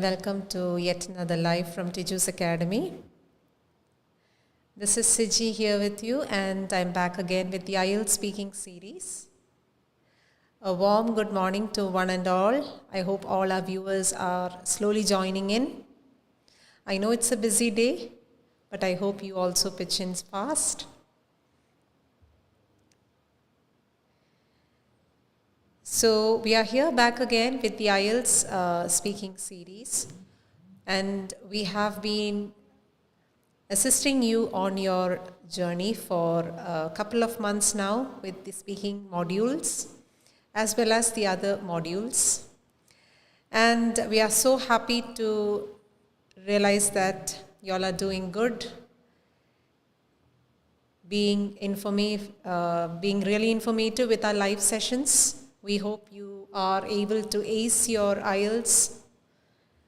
Welcome to yet another live from Tiju's Academy. This is Tiju here with you, and I'm back again with the IELTS speaking series. A warm good morning to one and all. I hope all our viewers are slowly joining in. I know it's a busy day, but I hope you also pitch in fast. So we are here back again with the IELTS speaking series, and we have been assisting you on your journey for a couple of months now with the speaking modules as well as the other modules. And we are so happy to realize that you all are doing good, being really informative with our live sessions. We hope you are able to ace your IELTS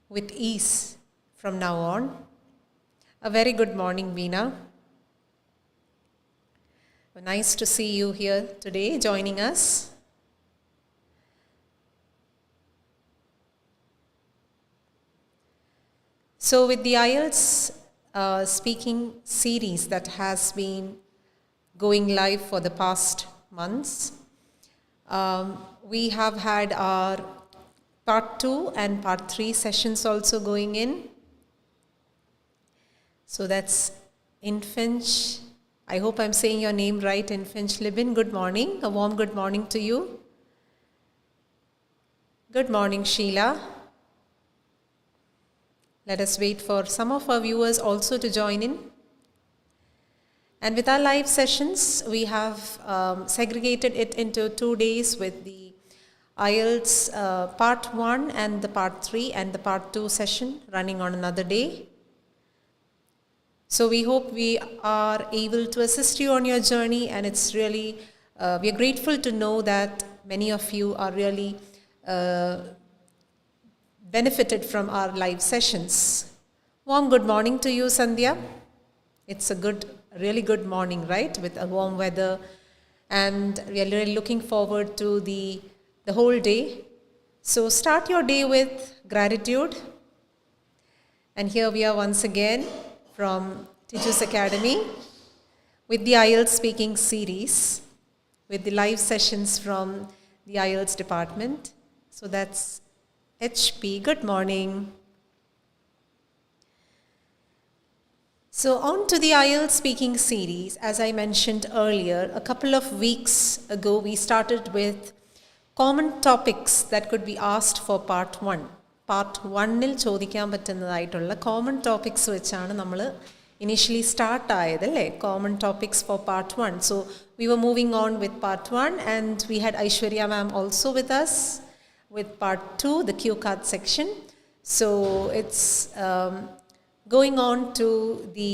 with ease from now on. A very good morning, Veena. Nice to see you here today joining us. So with the IELTS speaking series that has been going live for the past months, we have had our part 2 and part 3 sessions also going in. So that's Infinch. I hope I'm saying your name right, Infinch Libin. Good morning. A warm good morning to you. Good morning, Sheila. Let us wait for some of our viewers also to join in. And with our live sessions, we have segregated it into 2 days with the IELTS part 1 and the part 3 and the part 2 session running on another day. So we hope we are able to assist you on your journey, and it's really, we are grateful to know that many of you are really benefited from our live sessions. Warm good morning to you, Sandhya. It's a really good morning, right? With a warm weather, and we are really looking forward to the whole day. So start your day with gratitude. And here we are once again from Tiju's Academy with the IELTS speaking series with the live sessions from the IELTS department. So that's HP. Good morning. So on to the IELTS speaking series. As I mentioned earlier, a couple of weeks ago, we started with common topics that could be asked for part 1. Part 1-ൽ ചോദിക്കാൻ പറ്റുന്നതായിട്ടുള്ള common topics വെച്ചാണ് നമ്മൾ initially start ആയതല്ലേ? Common topics for part 1. So we were moving on with part 1, and we had Aishwarya ma'am also with us with part 2, the cue card section. So it's going on to the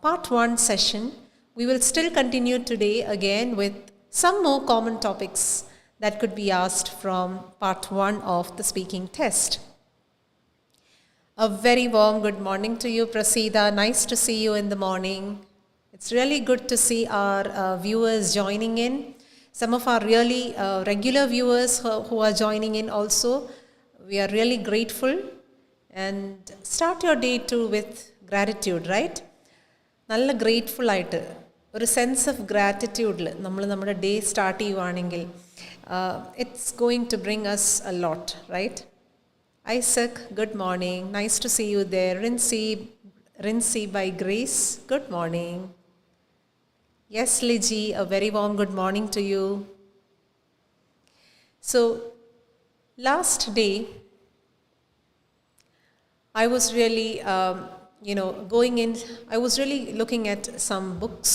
part 1 session. We will still continue today again with some more common topics that could be asked from part 1 of the speaking test. A very warm good morning to you, Prasida. Nice to see you in the morning. It's really good to see our viewers joining in. Some of our really regular viewers who are joining in also. We are really grateful. And start your day too with gratitude, right? Nalla grateful ആയിട്ട് ഒരു sense of ഗ്രാറ്റിറ്റ്യൂഡിൽ നമ്മൾ നമ്മുടെ day start ചെയ്യുവാണെങ്കിൽ it's going to bring us a lot, right? Isaac, good morning. Nice to see you there. Rincy by Grace, good morning. Yes, Liji, a very warm good morning to you. So, last day, I was really, I was really looking at some books,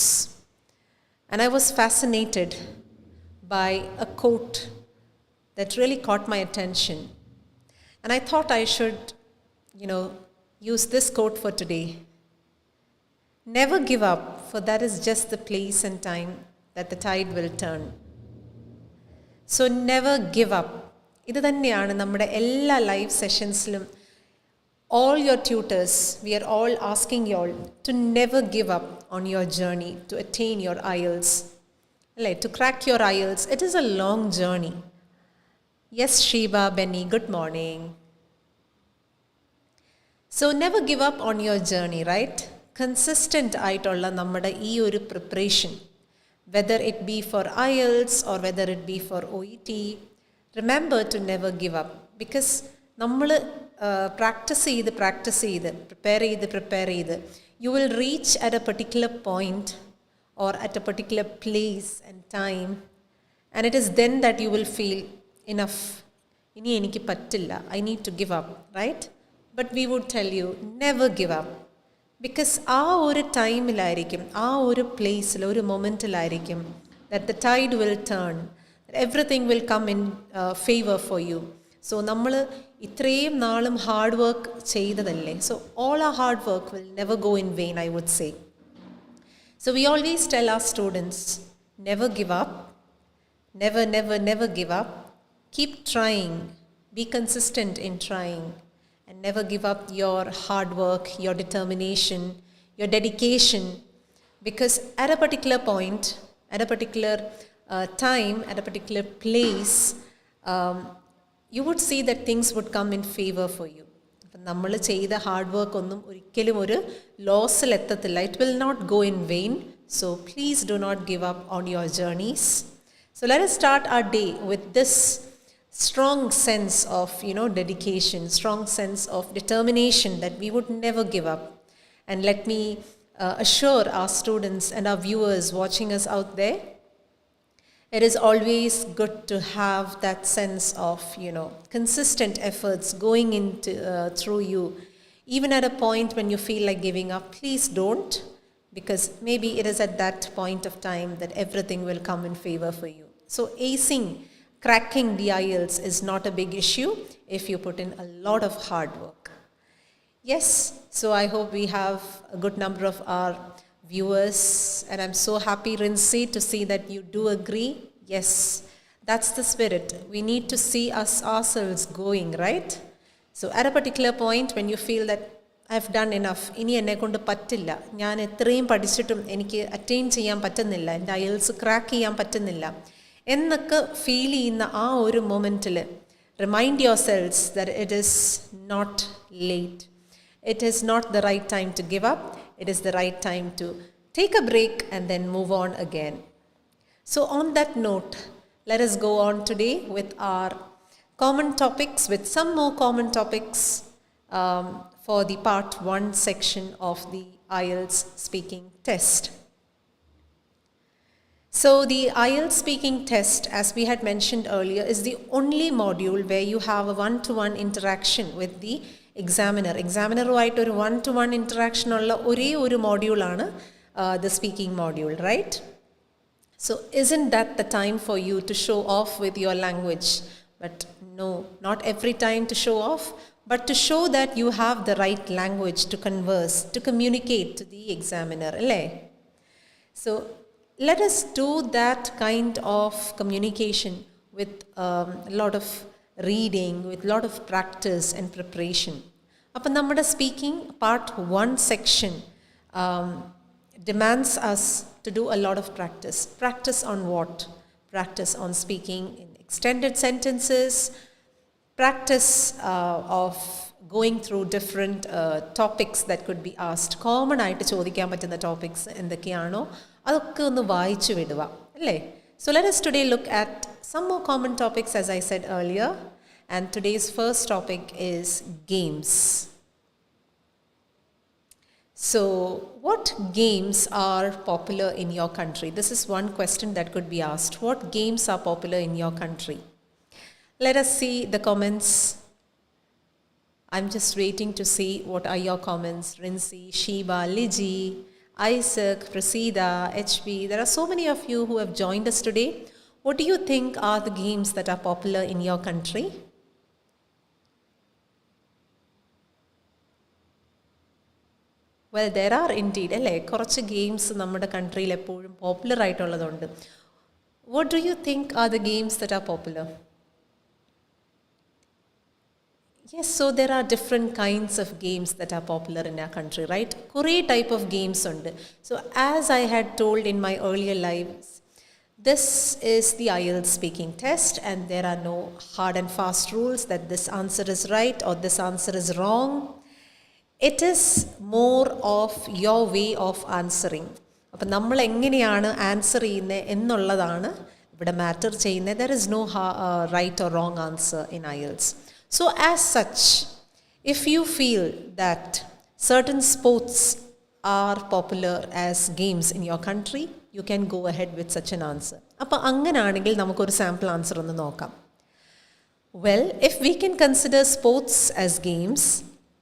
and I was fascinated by a quote that really caught my attention. And I thought I should, use this quote for today. Never give up, for that is just the place and time that the tide will turn. So never give up. ഇത് തന്നെയാണ് നമ്മുടെ എല്ലാ live സെഷൻസിലും all your tutors, we are all asking you all to never give up on your journey to attain your IELTS. To crack your IELTS, it is a long journey. Yes, Sheba, Benny, good morning. So never give up on your journey, right? Consistent ആയിട്ടുള്ള നമ്മുടെ ഈ ഒരു preparation, whether it be for IELTS or whether it be for OET, remember to never give up. Because നമ്മൾ practice ചെയ്ത് prepare ചെയ്ത് you will reach at a particular point or at a particular place and time, and it is then that you will feel enough. ഇനി എനിക്ക് പറ്റില്ല, I need to give up, right? But we would tell you, never give up. Because ആ ഒരു ടൈമിലായിരിക്കും, ആ ഒരു പ്ലേസിൽ, ഒരു മൊമെൻറ്റിലായിരിക്കും that the tide will turn, that everything will come in favor for you. So നമ്മൾ ഇത്രയും നാളും ഹാർഡ് വർക്ക് ചെയ്തതല്ലേ, so all our hard work will never go in vain, I would say. So we always tell our students, never give up, never give up. Keep trying, be consistent in trying, and never give up your hard work, your determination, your dedication. Because at a particular point, at a particular time, at a particular place, you would see that things would come in favor for you. നമ്മൾ ചെയ്ത hard work ഒന്നും ഒരിക്കലും ഒരു ലോസിൽ എത്തത്തില്ല. It will not go in vain. So please do not give up on your journeys. So let us start our day with this strong sense of, dedication, strong sense of determination that we would never give up. And let me assure our students and our viewers watching us out there, it is always good to have that sense of, consistent efforts going into through you. Even at a point when you feel like giving up, please don't, because maybe it is at that point of time that everything will come in favor for you. So cracking the IELTS is not a big issue if you put in a lot of hard work. Yes, so I hope we have a good number of our viewers, and I'm so happy, Rinsi, to see that you do agree. Yes, that's the spirit. We need to see ourselves going, right? So at a particular point when you feel that I've done enough, ഇനി എന്നെ കൊണ്ട് പറ്റില്ല, ഞാൻ എത്രയും പഠിച്ചിട്ടും എനിക്ക് attain ചെയ്യാൻ പറ്റുന്നില്ല, എൻ്റെ IELTS ക്രാക്ക് ചെയ്യാൻ പറ്റുന്നില്ല എന്നൊക്കെ ഫീൽ ചെയ്യുന്ന ആ ഒരു മൊമെൻറ്റിൽ remind yourselves that it is not late. It is not the right time to give up. It is the right time to take a break and then move on again. So on that note, let us go on today with our common topics, with some more common topics for the part 1 section of the IELTS speaking test. So the IELTS speaking test, as we had mentioned earlier, is the only module where you have a one-to-one interaction with the examiner. Examiner-ആയിട്ട് ഒരു one-to-one interaction ഉള്ള ഒരേ ഒരു module-ആണ് the speaking module, right? So isn't that the time for you to show off with your language? But no, not every time to show off, but to show that you have the right language to converse, to communicate to the examiner. So let us do that kind of communication with a lot of reading, with a lot of practice and preparation. അപ്പോൾ നമ്മുടെ speaking part 1 section demands us to do a lot of practice. Practice on what? Practice on speaking in extended sentences, practice of going through different topics that could be asked. Common ആയിട്ട് ചോദിക്കാൻ പറ്റുന്ന topics എന്തൊക്കെയാണോ അതൊക്കെ ഒന്ന് വായിച്ചു വിടുക, അല്ലേ? So let us today look at some more common topics, as I said earlier. And today's first topic is games. So what games are popular in your country? This is one question that could be asked. What games are popular in your country? Let us see the comments. I'm just waiting to see what are your comments. Rinsi, Sheba, Liji, Isaac, Prasida, HB. There are so many of you who have joined us today. What do you think are the games that are popular in your country? Well, there are indeed, അല്ലേ? കുറച്ച് games നമ്മുടെ കൺട്രിയിൽ എപ്പോഴും popular ആയിട്ടുള്ളതുണ്ട്. What do you think are the games that are popular? Yes, so there are different kinds of games that are popular in our country, right? കുറേ type of games ഉണ്ട്. So as I had told in my earlier lives, this is the IELTS speaking test, and there are no hard and fast rules that this answer is right or this answer is wrong. it is more of your way of answering. അപ്പം നമ്മൾ എങ്ങനെയാണ് answer ചെയ്യുന്നത് എന്നുള്ളതാണ് ഇവിടെ matter ചെയ്യുന്നത്. There is no right or wrong answer in IELTS. So as such, if you feel that certain sports are popular as games in your country, you can go ahead with such an answer. അപ്പോൾ അങ്ങനെയാണെങ്കിൽ നമുക്കൊരു sample answer ഒന്ന് നോക്കാം. Well, if we can consider sports as games,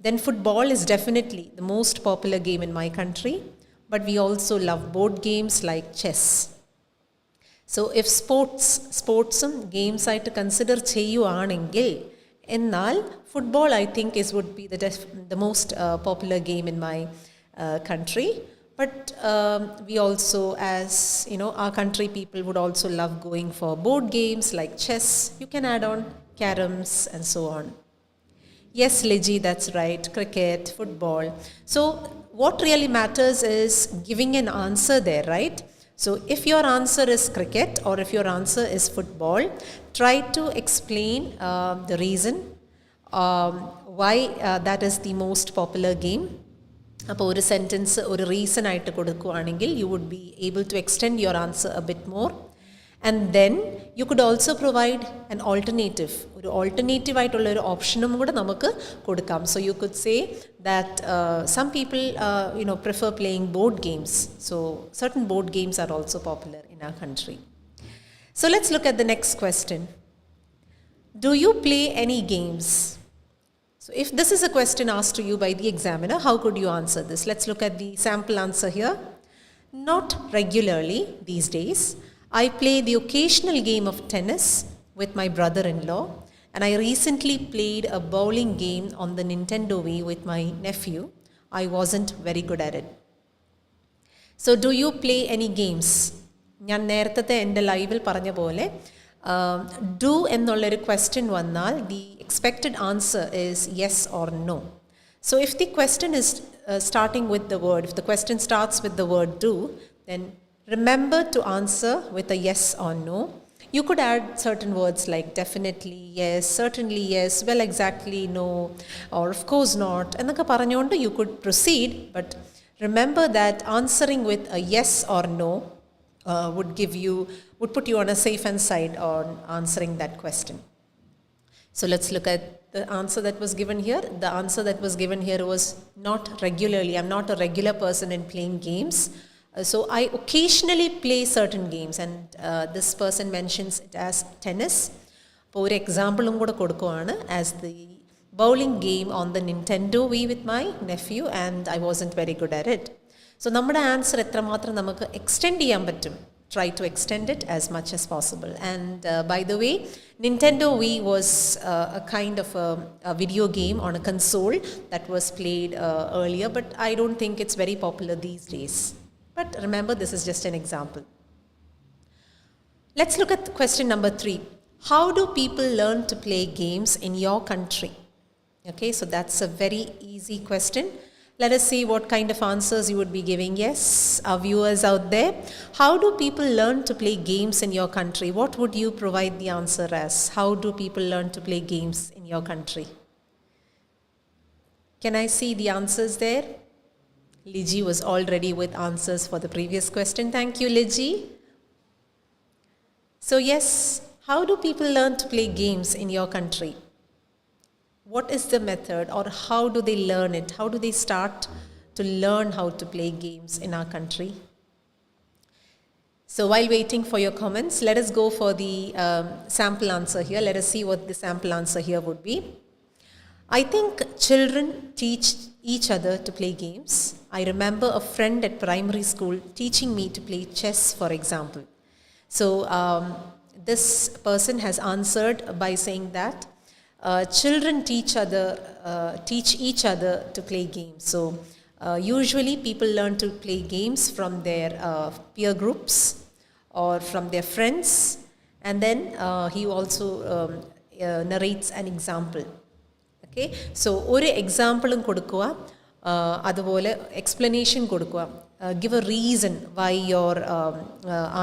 then football is definitely the most popular game in my country, but we also love board games like chess. So if sportsum games ആയിട്ട് consider ചെയ്യുവാണെങ്കിൽ, എന്നാൽ football I think would be the most popular game in my country. But we also, as you know, our country people would also love going for board games like chess. You can add on caroms and so on. Yes, Liji, that's right. Cricket, football. So what really matters is giving an answer there, right? So if your answer is cricket or if your answer is football, try to explain the reason why that is the most popular game. അപ്പോൾ ഒരു sentence ഒരു reason ആയിട്ട് കൊടുക്കുകയാണെങ്കിൽ you would be able to extend your answer a bit more. And then you could also provide an alternative. ഒരു alternative ആയിട്ടുള്ള ഒരു ഓപ്ഷനും കൂടെ നമുക്ക് കൊടുക്കാം. So you could say that some people prefer playing board games. So certain board games are also popular in our country. So let's look at the next question. Do you play any games? So if this is a question asked to you by the examiner, how could you answer this? Let's look at the sample answer here. Not regularly these days. I play the occasional game of tennis with my brother-in-law, and I recently played a bowling game on the Nintendo Wii with my nephew. I wasn't very good at it. So do you play any games? ഞാൻ നേരത്തെ എൻ്റെ ലൈവിൽ പറഞ്ഞ പോലെ do എന്നുള്ളൊരു question വന്നാൽ the expected answer is yes or no. So if the question is starting with the word, if the question starts with the word do, then remember to answer with a yes or no. You could add certain words like definitely yes, certainly yes, well exactly no, or of course not. എന്നൊക്കെ പറഞ്ഞുകൊണ്ട് you could proceed, but remember that answering with a yes or no would put you on a safe and side on answering that question. So let's look at the answer that was given here. The answer that was given here was not regularly. I'm not a regular person in playing games. So I occasionally play certain games, and this person mentions it as tennis. For example, as the bowling game on the Nintendo Wii with my nephew, and I wasn't very good at it. So നമ്മുടെ answer എത്രമാത്രം നമുക്ക് extend ചെയ്യാൻ പറ്റും, try to extend it as much as possible. And by the way, Nintendo Wii was a kind of a video game on a console that was played earlier, but I don't think it's very popular these days. But remember, this is just an example. Let's look at question number 3. How do people learn to play games in your country? Okay, so that's a very easy question. Let us see what kind of answers you would be giving. Yes, our viewers out there, how do people learn to play games in your country? What would you provide the answer as? How do people learn to play games in your country? Can I see the answers there? Liji was already with answers for the previous question. Thank you, Liji. So yes, how do people learn to play games in your country? What is the method, or how do they learn it? How do they start to learn how to play games in our country? So while waiting for your comments, let us go for the sample answer here. Let us see what the sample answer here would be. I think children teach each other to play games. I remember a friend at primary school teaching me to play chess, for example. So this person has answered by saying that children teach each other to play games. So usually people learn to play games from their peer groups or from their friends, and then he also narrates an example. Okay, so ഒരു എക്സാമ്പിളും കൊടുക്കുക, അതുപോലെ explanation കൊടുക്കുക. Give a reason why your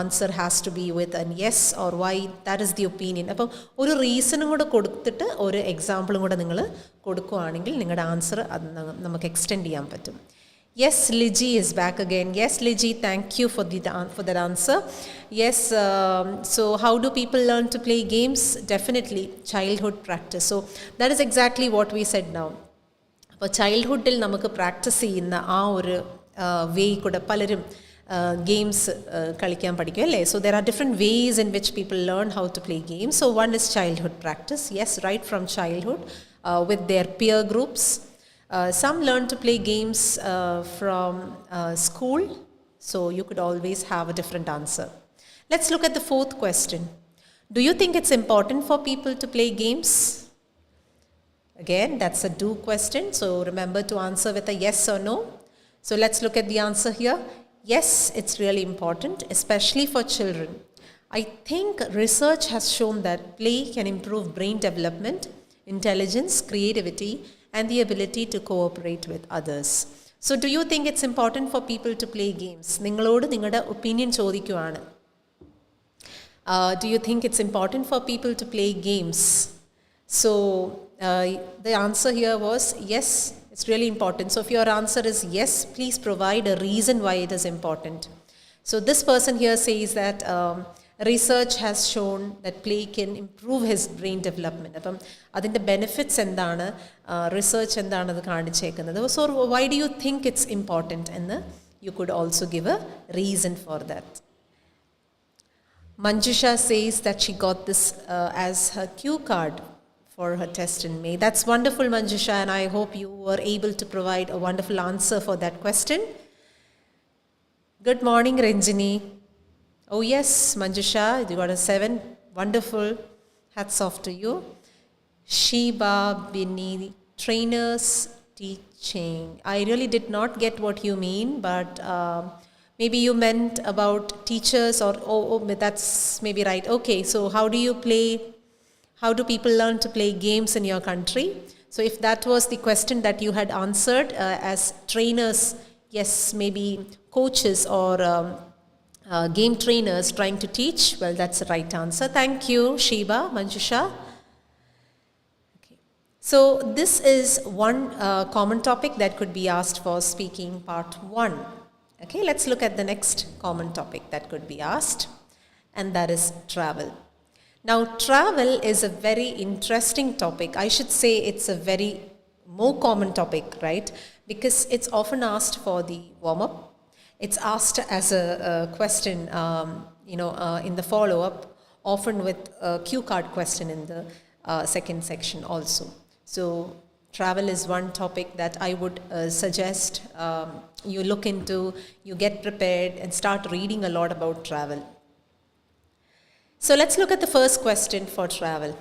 answer has to be with an yes or why that is the opinion. അപ്പം ഒരു റീസണും കൂടെ കൊടുത്തിട്ട് ഒരു എക്സാമ്പിളും കൂടെ നിങ്ങൾ കൊടുക്കുകയാണെങ്കിൽ നിങ്ങളുടെ ആൻസർ അത് നമുക്ക് എക്സ്റ്റെൻഡ് ചെയ്യാൻ പറ്റും. Yes, Liji is back again. Yes, Liji, thank you for that answer. Yes, so how do people learn to play games? Definitely childhood practice. So that is exactly what we said now. അപ്പോൾ ചൈൽഡ്ഹുഡിൽ നമുക്ക് practice ചെയ്യുന്ന ആ ഒരു വേ കൂടെ പലരും games കളിക്കാൻ പഠിക്കും അല്ലേ. So there are different ways in which people learn how to play games. So one is childhood practice. Yes, right from childhood with their peer groups. Some learn to play games from school, so you could always have a different answer. Let's look at the fourth question. Do you think it's important for people to play games? Again, that's a do question, so remember to answer with a yes or no. So let's look at the answer here. Yes, it's really important, especially for children. I think research has shown that play can improve brain development, intelligence, creativity, and the ability to cooperate with others. So do you think it's important for people to play games? നിങ്ങളോട് നിങ്ങളുടെ opinion ചോദിക്കുവാണ്. Do you think it's important for people to play games? So the answer here was yes, it's really important. So if your answer is yes, please provide a reason why it is important. So this person here says that research has shown that play can improve his brain development. അപ്പം അതിൻ്റെ benefits എന്താണ്, research എന്താണ് അത് കാണിച്ചേക്കുന്നത്. So why do you think it's important എന്ന് you could also give a reason for that. Manjusha says that she got this as her cue card for her test in May. That's wonderful, Manjusha, and I hope you were able to provide a wonderful answer for that question. Good morning, Ranjini. Oh yes, Manjusha, you got a 7. Wonderful. Hats off to you. Sheba Bini, trainers teaching. I really did not get what you mean, but maybe you meant about teachers or that's maybe right. Okay, so how do people learn to play games in your country? So if that was the question that you had answered as trainers, yes, maybe coaches or game trainers trying to teach, well, that's the right answer. Thank you, Sheba, Manjusha. Okay. So this is one common topic that could be asked for speaking part 1. Okay, let's look at the next common topic that could be asked, and that is travel. Now, travel is a very interesting topic. I should say it's a very more common topic, right? Because it's often asked for the warm-up. It's asked as a question, in the follow-up, often with a cue card question in the second section also. So travel is one topic that I would suggest you look into, you get prepared and start reading a lot about travel. So let's look at the first question for travel.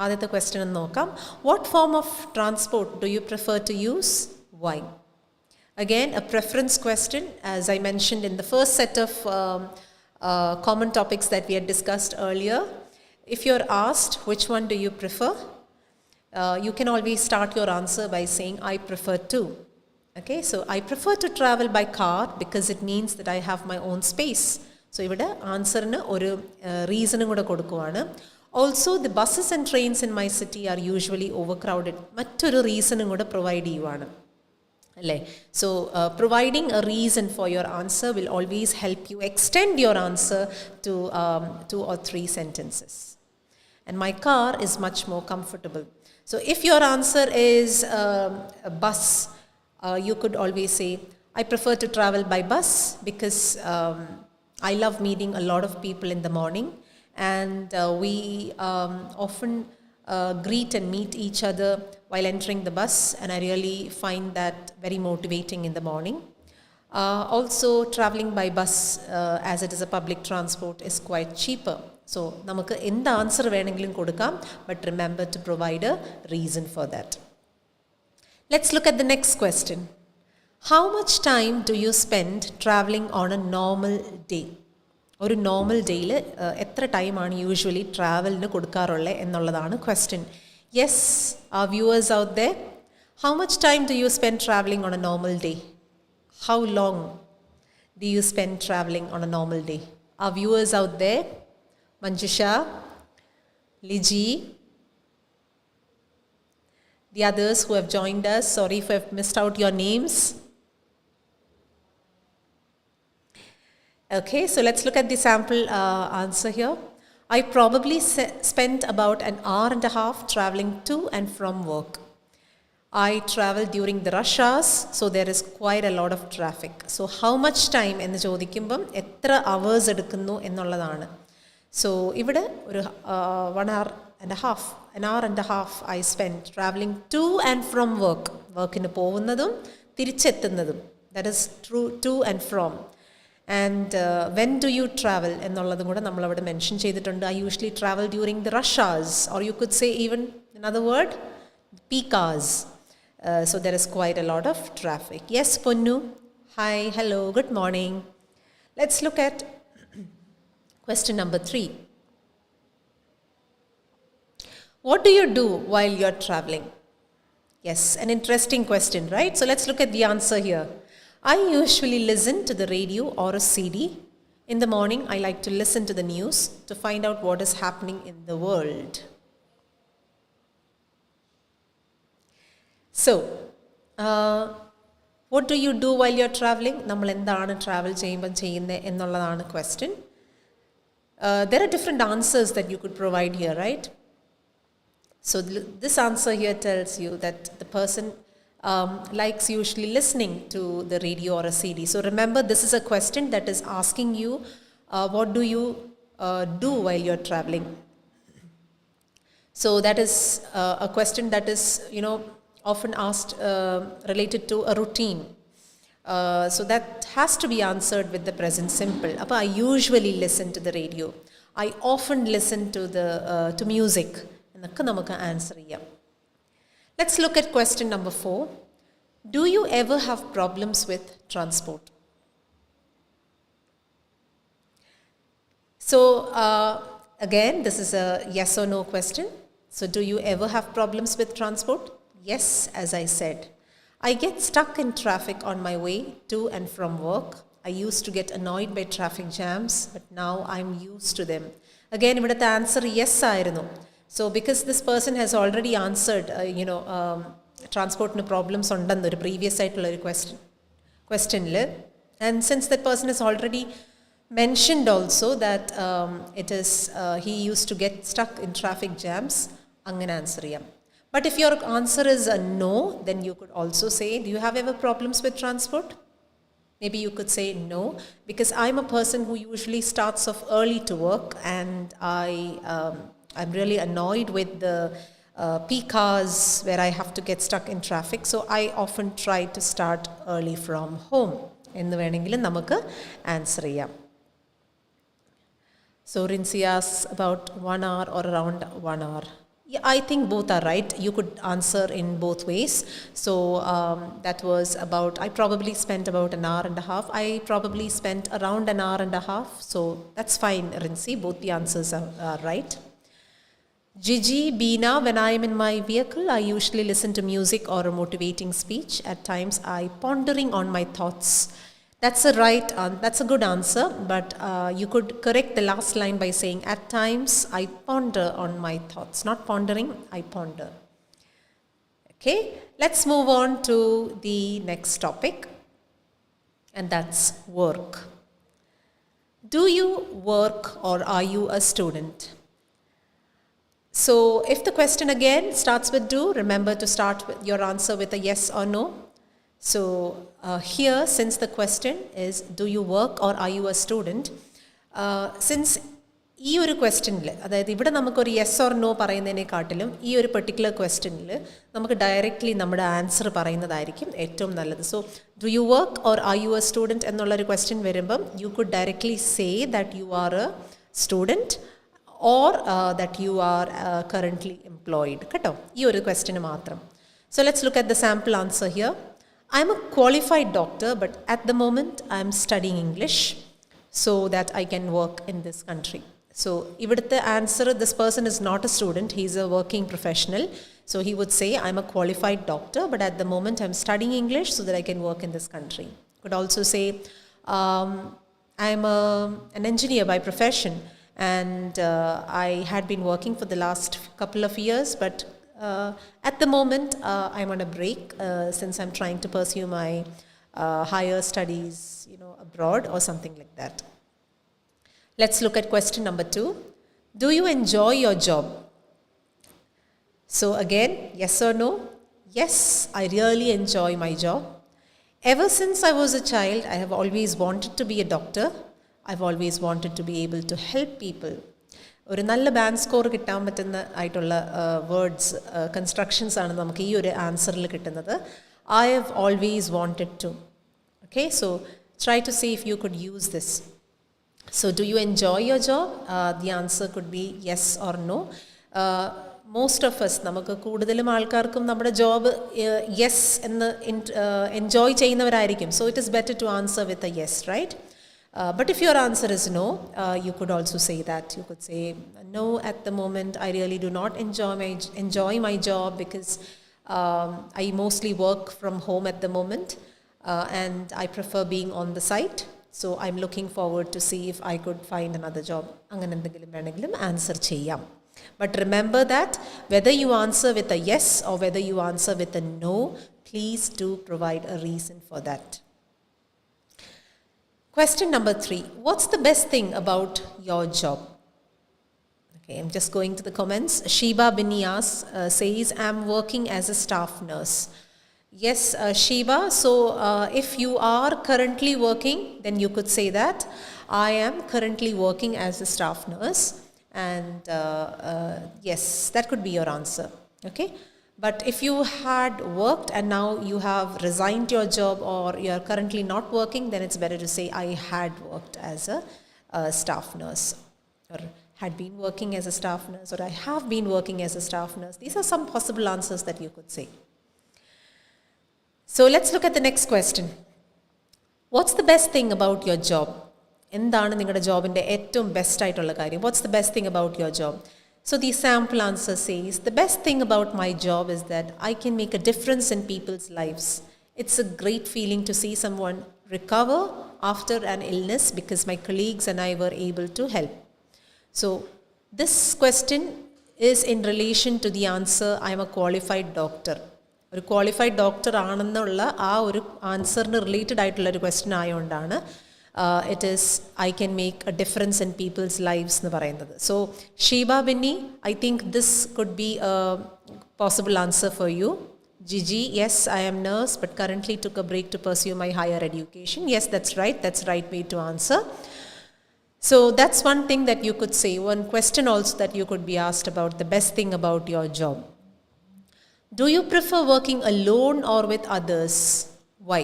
ആദ്യത്തെ question ഒന്ന് നോക്കാം. What form of transport do you prefer to use? Why? Again, a preference question, as I mentioned in the first set of common topics that we had discussed earlier. If you're asked which one do you prefer, you can always start your answer by saying, I prefer to. Okay, so I prefer to travel by car because it means that I have my own space. So ഇവിടെ ആൻസറിന് ഒരു റീസണും കൂടെ കൊടുക്കുവാണ്. Also, the buses and trains in my city are usually overcrowded. മറ്റൊരു റീസണും കൂടെ provide ചെയ്യുവാണ് അല്ലേ. So providing a reason for your answer will always help you extend your answer to 2 or 3 sentences. And my car is much more comfortable. So if your answer is a bus, you could always say, I prefer to travel by bus because I love meeting a lot of people in the morning, and we often greet and meet each other while entering the bus, and I really find that very motivating in the morning. Also, traveling by bus, as it is a public transport, is quite cheaper. So നമുക്ക് എന്ത് answer വേണമെങ്കിലും കൊടുക്കാം, but remember to provide a reason for that. Let's look at the next question. How much time do you spend traveling on a normal day? ഒരു normal ഡേയിൽ എത്ര ടൈമാണ് usually ട്രാവലിന് കൊടുക്കാറുള്ളത് എന്നുള്ളതാണ് question. Yes, our viewers out there, How much time do you spend traveling on a normal day? How long do you spend traveling on a normal day? Our viewers out there, Manjusha, Liji, the others who have joined us, sorry if I've missed out your names. Okay, so let's look at the sample answer here. I probably spent about an hour and a half traveling to and from work. I travel during the rush hours, so there is quite a lot of traffic. So how much time എന്ന് ചോദിക്കുമ്പം എത്ര hours എടുക്കുന്നു എന്നുള്ളതാണ്. So ഇവിടെ ഒരു 1 hour and a half, an hour and a half I spent traveling to and from work. വർക്കിന് പോകുന്നതും തിരിച്ചെത്തുന്നതും. That is true, to and from. And when do you travel എന്നുള്ളതും കൂടെ നമ്മളവിടെ മെൻഷൻ ചെയ്തിട്ടുണ്ട്. I usually travel during the rush hours, or you could say even another word, peak hours. So there is quite a lot of traffic. Yes, Ponnu. Hi, hello, good morning. Let's look at question number 3. What do you do while you're traveling? Yes, an interesting question, right? So let's look at the answer here. I usually listen to the radio or a CD. In the morning, I like to listen to the news to find out what is happening in the world. So, what do you do while you're traveling? നമ്മൾ എന്താണ് travel ചെയ്യുമ്പോൾ ചെയ്യുന്നത് എന്നുള്ളതാണ് question. There are different answers that you could provide here, right? So this answer here tells you that the person likes usually listening to the radio or a CD. So remember, this is a question that is asking you, what do you do while you're traveling? So that is a question that is, often asked related to a routine. So that has to be answered with the present simple. I usually listen to the radio. I often listen to music. എന്നൊക്കെ നമുക്ക് answer ചെയ്യാം. Let's look at question number 4. Do you ever have problems with transport? So again, this is a yes or no question. So do you ever have problems with transport? Yes, as I said. I get stuck in traffic on my way to and from work. I used to get annoyed by traffic jams, but now I'm used to them. Again, ഇവിടുത്തെ answer yes ആയിരുന്നു. So because this person has already answered, transportന് problems ഉണ്ടെന്നൊരു previous ആയിട്ടുള്ള ഒരു questionൽ, and since that person has already mentioned also that it is he used to get stuck in traffic jams, അങ്ങനെ answer ചെയ്യാം. But if your answer is a no, then you could also say, do you have ever problems with transport? Maybe you could say no, because I'm a person who usually starts off early to work, and I'm really annoyed with the peak hours where I have to get stuck in traffic. So I often try to start early from home. എന്ന് വേണമെങ്കിലും നമുക്ക് answer ചെയ്യാം. So Rinsi asks about 1 hour or around 1 hour. Yeah, I think both are right. You could answer in both ways. So that was about, I probably spent about an hour and a half. I probably spent around an hour and a half. So that's fine, Rinsi. Both the answers are right. Gigi, Beena, when I am in my vehicle, I usually listen to music or a motivating speech. At times, I pondering on my thoughts. That's a good answer, but you could correct the last line by saying, at times, I ponder on my thoughts. Not pondering, I ponder. Okay, let's move on to the next topic, and that's work. Do you work or are you a student? So if the question again starts with do, remember to start with your answer with a yes or no. So here, since the question is do you work or are you a student, since ഈ ഒരു ക്വസ്റ്റ്യനിൽ, അതായത് ഇവിടെ നമുക്കൊരു yes or no പറയുന്നതിനെക്കാട്ടിലും ഈ ഒരു particular ക്വസ്റ്റ്യനിൽ നമുക്ക് ഡയറക്റ്റ്ലി നമ്മുടെ ആൻസർ പറയുന്നതായിരിക്കും ഏറ്റവും നല്ലത്. So do you work or are you A student എന്നുള്ളൊരു ക്വസ്റ്റ്യൻ വരുമ്പം you could directly say that you are A student or that you are currently employed. കേട്ടോ, ഈ ഒരു ക്വസ്റ്റ്യന് മാത്രം. So let's look at the sample answer here. I'm a qualified doctor, but at the moment I'm studying English so that I can work in this country. So ഇവിടുത്തെ answer, this person is not a student, he is a working professional. So he would say, I'm a qualified doctor, but at the moment I'm studying English so that I can work in this country. Could also say, I'm an engineer by profession, and I had been working for the last couple of years, but at the moment I'm on a break since I'm trying to pursue my higher studies, abroad or something like that. Let's look at question number 2. Do you enjoy your job? So again, yes or no? Yes, I really enjoy my job. Ever since I was a child, I have always wanted to be a doctor. I've always wanted to be able to help people. ഒരു നല്ല band score കിട്ടാൻ പറ്റുന്ന ആയിട്ടുള്ള words constructions ആണ് നമുക്ക് ഈ ഒരു ആൻസറിൽ കിട്ടുന്നത്. I have always wanted to. Okay, so try to see if you could use this. So do you enjoy your job? The answer could be yes or no. Most of us, നമുക്ക് കൂടുതലും ആൾക്കാർക്കും നമ്മുടെ job yes എന്ന് enjoy ചെയ്യുന്നവരായിരിക്കും. So it is better to answer with a yes, right? But if your answer is no, you could also say that. You could say, no, at the moment, I really do not enjoy my job because I mostly work from home at the moment and I prefer being on the site. So I'm looking forward to see if I could find another job. അങ്ങനെ എന്തെങ്കിലും വേണമെങ്കിലും answer ചെയ്യാം. But remember that whether you answer with a yes or whether you answer with a no, please do provide a reason for that. Question number 3. What's the best thing about your job? Okay, I'm just going to the comments. Sheba Binyas says, I'm working as a staff nurse. Yes, Sheba. So if you are currently working, then you could say that. I am currently working as a staff nurse. And yes, that could be your answer. Okay. But if you had worked and now you have resigned your job or you are currently not working, then it's better to say I had worked as a staff nurse or had been working as a staff nurse or I have been working as a staff nurse. These are some possible answers that you could say. So let's look at the next question. What's the best thing about your job? എന്താണ് നിങ്ങളുടെ ജോബിൻ്റെ ഏറ്റവും best ആയിട്ടുള്ള കാര്യം? What's the best thing about your job? So the sample answer says, the best thing about my job is that I can make a difference in people's lives. It's a great feeling to see someone recover after an illness because my colleagues and I were able to help. So this question is in relation to the answer, I am a qualified doctor. ഒരു qualified doctor ആണെന്നുള്ള ആ ഒരു ആൻസറിന് related ആയിട്ടുള്ളൊരു question ആയതുകൊണ്ടാണ് it is I can make a difference in people's lives എന്ന് പറയുന്നത്. So Sheba Binni, I think this could be a possible answer for you. Gigi, yes, I am nurse but currently took a break to pursue my higher education. Yes, that's right. That's the right way to answer. So that's one thing that you could say. One question also that you could be asked about, the best thing about your job. Do you prefer working alone or with others? Why?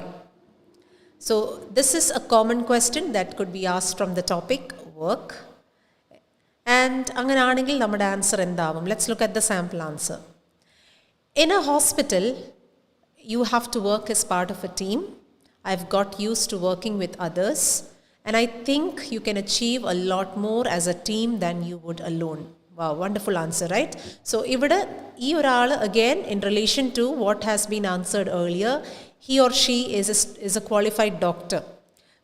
So this is a common question that could be asked from the topic work. And അങ്ങനെയാണെങ്കിൽ നമ്മുടെ answer എന്താവും? Let's look at the sample answer. In a hospital, you have to work as part of a team. I've got used to working with others. And I think you can achieve a lot more as a team than you would alone. Wow, wonderful answer, right? So ഇവിടെ ഈ ഒരാൾ again in relation to what has been answered earlier, he or she is a qualified doctor.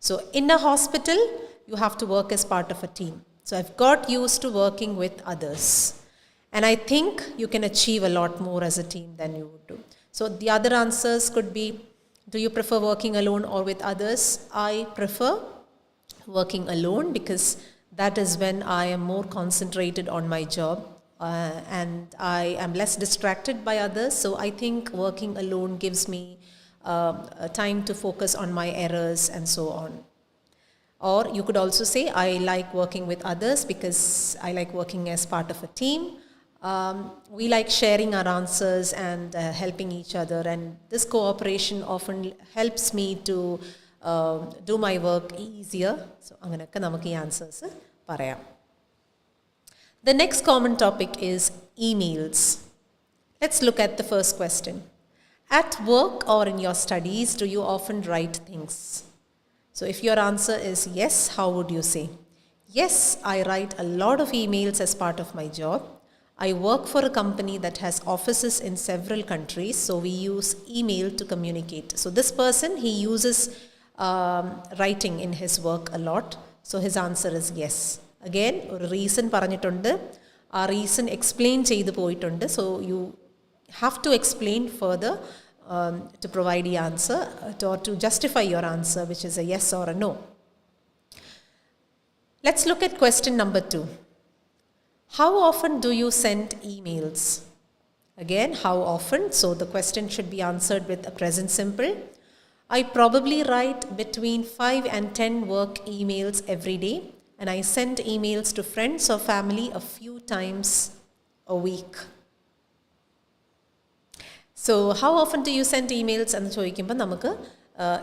So in a hospital, you have to work as part of a team. So I've got used to working with others. And I think you can achieve a lot more as a team than you would do. So the other answers could be, do you prefer working alone or with others? I prefer working alone because that is when I am more concentrated on my job and I am less distracted by others. So I think working alone gives me time to focus on my errors and so on. Or you could also say, I like working with others because I like working as part of a team. We like sharing our answers and helping each other, and this cooperation often helps me to do my work easier. So അങ്ങനെയൊക്കെ നമുക്ക് ഈ answers പറയാം. The next common topic is emails. Let's look at the first question. At work or in your studies, do you often write things? So if your answer is yes, how would you say? Yes, I write a lot of emails as part of my job. I work for a company that has offices in several countries, so we use email to communicate. So this person, he uses writing in his work a lot. So his answer is yes. Again, ഒരു reason പറഞ്ഞിട്ടുണ്ട്, ആ reason explain ചെയ്തു പോയിട്ടുണ്ട്. So you have to explain further to provide the answer or to justify your answer, which is a yes or a no. Let's look at question number 2. How often do you send emails? Again, how often? So the question should be answered with a present simple. I probably write between 5 and 10 work emails every day, and I send emails to friends or family a few times a week. So how often do you send emails? And ചോദിക്കുമ്പോൾ നമുക്ക്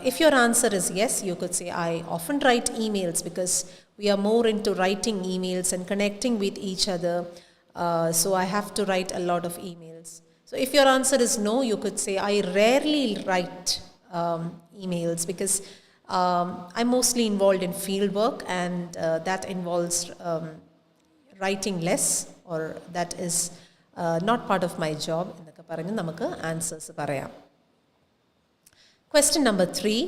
if your answer is yes, you could say I often write emails because we are more into writing emails and connecting with each other. So I have to write a lot of emails. So if your answer is no, you could say I rarely write emails because I'm mostly involved in field work and that involves writing less, or that is not part of my job. എന്നൊക്കെ പറഞ്ഞ് നമുക്ക് answers പറയാം. Question number 3.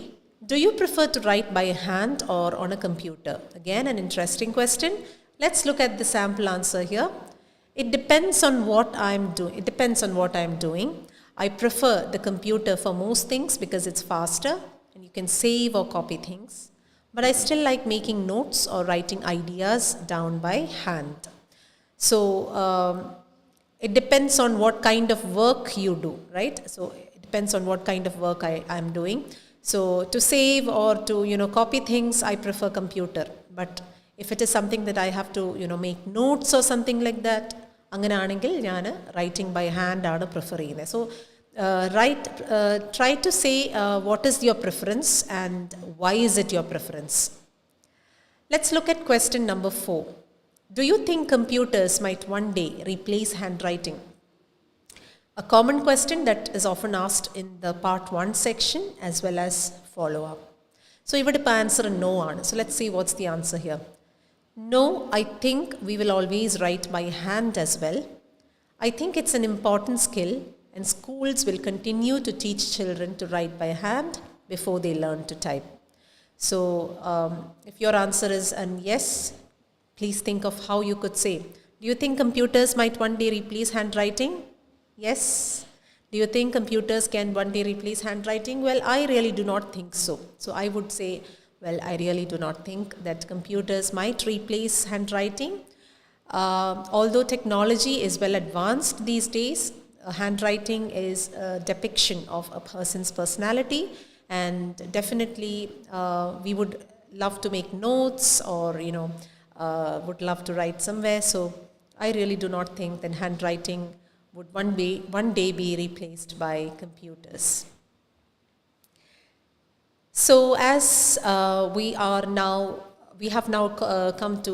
Do you prefer to write by hand or on a computer? Again, an interesting question. Let's look at the sample answer here. It depends on what I'm doing. I prefer the computer for most things because it's faster and you can save or copy things. But I still like making notes or writing ideas down by hand. So it depends on what kind of work you do, right? So it depends on what kind of work I'm doing. So to save or to copy things, I prefer computer. But if it is something that I have to make notes or something like that, അങ്ങനെയാണെങ്കിൽ ഞാൻ writing by hand ആണ് prefer ചെയ്യുന്നത്. So try to say what is your preference and why is it your preference. Let's look at question number 4. Do you think computers might one day replace handwriting? A common question that is often asked in the part 1 section as well as follow-up. So ഇവിടെ ഇപ്പോൾ answer no ആണ്. So let's see what's the answer here. No, I think we will always write by hand as well. I think it's an important skill and schools will continue to teach children to write by hand before they learn to type. So if your answer is an yes, please think of how you could say. Do you think computers might one day replace handwriting? Yes. Do you think computers can one day replace handwriting? Well, I really do not think so. So I would say, well, I really do not think that computers might replace handwriting. Although technology is well advanced these days, handwriting is a depiction of a person's personality, and definitely we would love to make notes or would love to write somewhere. So I really do not think that handwriting would one day be replaced by computers. So as we have now come to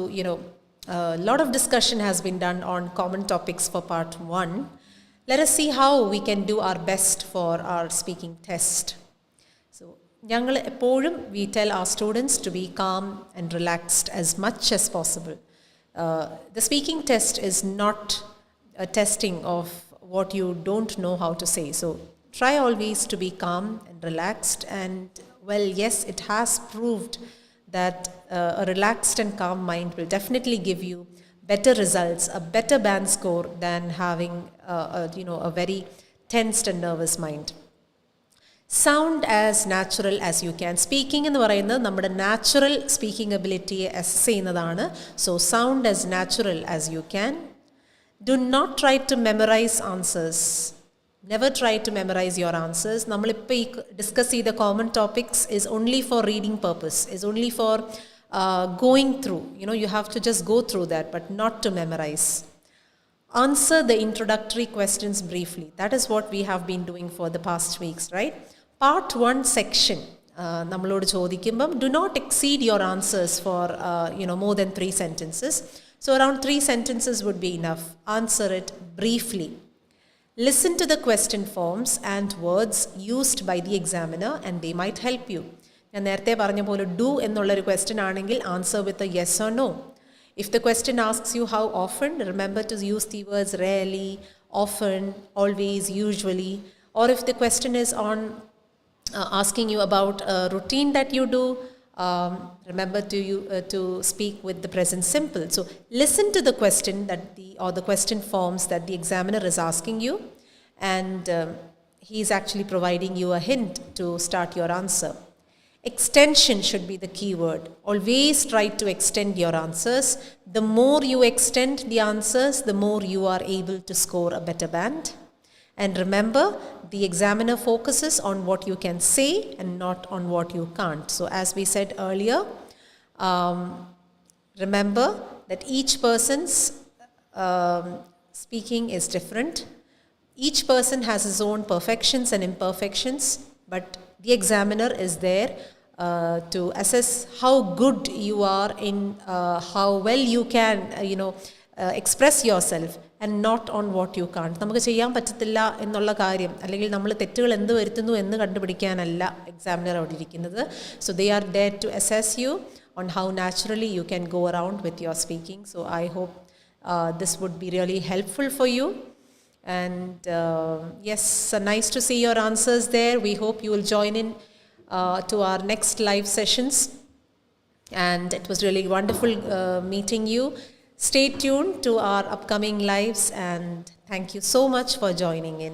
a lot of discussion has been done on common topics for part 1. Let us see how we can do our best for our speaking test. So ഞങ്ങൾ എപ്പോഴും we tell our students to be calm and relaxed as much as possible. The speaking test is not a testing of what you don't know how to say. So try always to be calm and relaxed, and well, yes, it has proved that a relaxed and calm mind will definitely give you better results, a better band score than having a very tensed and nervous mind. Sound as natural as you can. Speaking എന്ന് പറയുന്നത് നമ്മുടെ natural speaking ability assess ചെയ്യുന്നതാണ്. So sound as natural as you can. Do not try to memorize answers. Never try to memorize your answers. നമ്മളിപ്പോൾ ഈ discuss ചെയ്ത common topics is only for reading purpose, is only for going through. You have to just go through that, but not to memorize. Answer the introductory questions briefly. That is what we have been doing for the past weeks, right? Part 1 section, നമ്മളോട് ചോദിക്കുമ്പം do not exceed your answers for more than 3 sentences. So around 3 sentences would be enough. Answer it briefly. Listen to the question forms and words used by the examiner and they might help you. ഞാൻ നേരത്തെ പറഞ്ഞ പോലെ do എന്നുള്ളൊരു question ആണെങ്കിൽ answer with a yes or no. If the question asks you how often, remember to use the words rarely, often, always, usually. Or if the question is on asking you about a routine that you do, remember to speak with the present simple. So listen to the question or the question forms that the examiner is asking you, and he is actually providing you a hint to start your answer. Extension should be the key word. Always try to extend your answers. The more you extend the answers, the more you are able to score a better band. And remember, the examiner focuses on what you can say and not on what you can't. So as we said earlier, remember that each person's speaking is different. Each person has his own perfections and imperfections, but the examiner is there to assess how good you are in how well you can, express yourself, and not on what you can't. നമുക്ക് ചെയ്യാൻ പറ്റത്തില്ല എന്നുള്ള കാര്യം അല്ലെങ്കിൽ നമ്മൾ തെറ്റുകൾ എന്ത് വരുത്തുന്നു എന്ന് കണ്ടുപിടിക്കാനല്ല എക്സാമിനർ അവിടെ ഇരിക്കുന്നത്. So they are there to assess you on how naturally you can go around with your speaking. So I hope this would be really helpful for you. And yes, so nice to see your answers there. We hope you will join in to our next live sessions. And it was really wonderful meeting you. Stay tuned to our upcoming lives, and thank you so much for joining in.